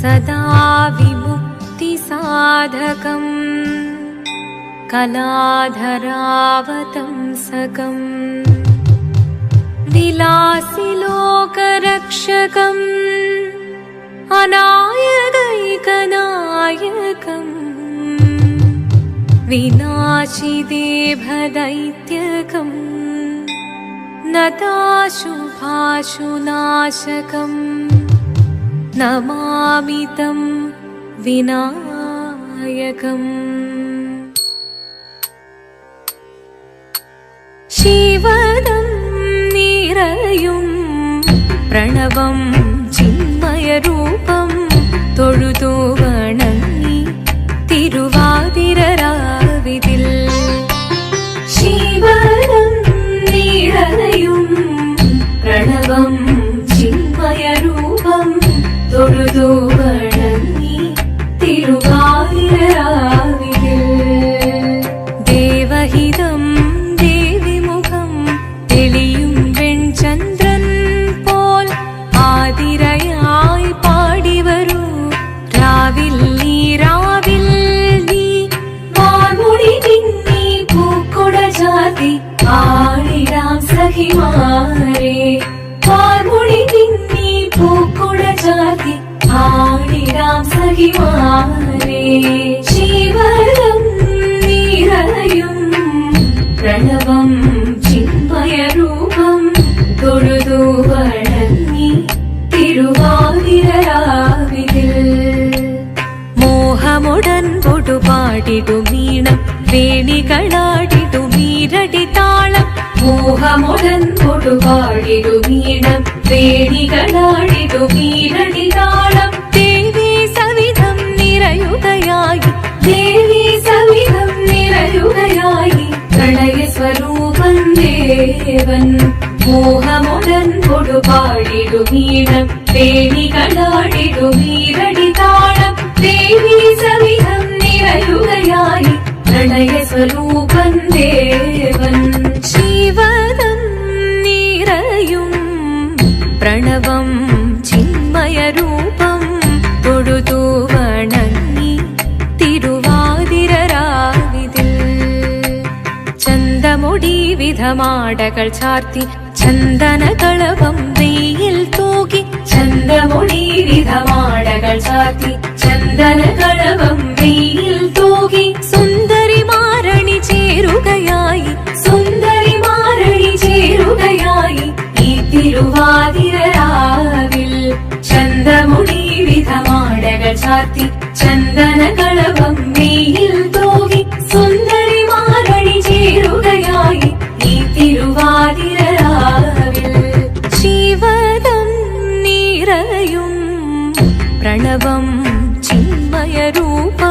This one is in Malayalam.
सदा विमुक्तिसाधकम् कलाधरावतंसकम् विलासिलोकरक्षकम् अनायकैकनायकम् विनाशिदेभदैत्यकम् नताशुभाशुनाशकम् नमामि तं विनायकम्। शिवदं निरयुं प्रणवं चिन्मयरूपं തൊഴുതു വണങ്ങി തിരുവാതിരരാവിതിൽ ശിവദം നിറയും പ്രണവം ചിന്മയരൂപം തൊഴുതു വണങ്ങി തിരുവാതിരരാവിതിൽ ദേവഹിതം ദേവിമുഖം തെളിയും വെൺചന്ദ്രൻ പോൽ ആതിരയായി പാടിവരൂ രാവിൽ നീ വാർമുടി തിന്നി പൂക്കുട ചാർത്തി ആടിടാം സഖിമാരെ വാർമുടി തിന്നി പൂക്കുട ചാർത്തി ആടിടാം സഖിമാരെ ശിവദം നിറയും പ്രണവം ചിന്മയരൂപം തൊഴുതു വണങ്ങി തിരുവാതിരരാവിതിൽ മോഹമുടൻ പൊടുപാടിടുമീണം വേണികളാടിടുമീരടി താളം മോഹമുടൻ പൊടുപാടിടുമീണം വേണികളാടിടുമീരടി താളം ദേവി സവിധം നിറയുകയായി ദേവി സവിധം നിറയുകയായി പ്രണയ സ്വരൂപൻ ദേവൻ മോഹമുടൻ പൊടുപാടിടുമീണം വേണികളാടിടുമീരടി താളം ദേവി സവിധം നിറയുകയായി പ്രണയ സ്വരൂപൻ ദേവൻ ശിവദം നിറയും പ്രണവം ചിന്മയരൂപം തൊഴുതു വണങ്ങി തിരുവാതിരരാവിതിൽ ചന്തമുടി വിധമാടകൾ ചാർത്തി ചന്ദനകളവം വെയിൽ തൂകി ചന്തമുടി വിധമാടകൾ ചാർത്തി ചന്ദനകളവം വെയിൽ തൂകി സുന്ദരിമാരണി ചേരുകയായി സുന്ദരിമാരണി ചേരുകയായി ഈ തിരുവാതിരരാവിൽ ചന്തമുടി വിധമാടകൾ ചാർത്തി ചന്ദനകളവം വെയിൽ തൂകി സുന്ദരിമാരണി ചേരുകയായി ഈ തിരുവാതിരരാവിൽ ശിവദം നിറയും പ്രണവം ചിന്മയരൂപം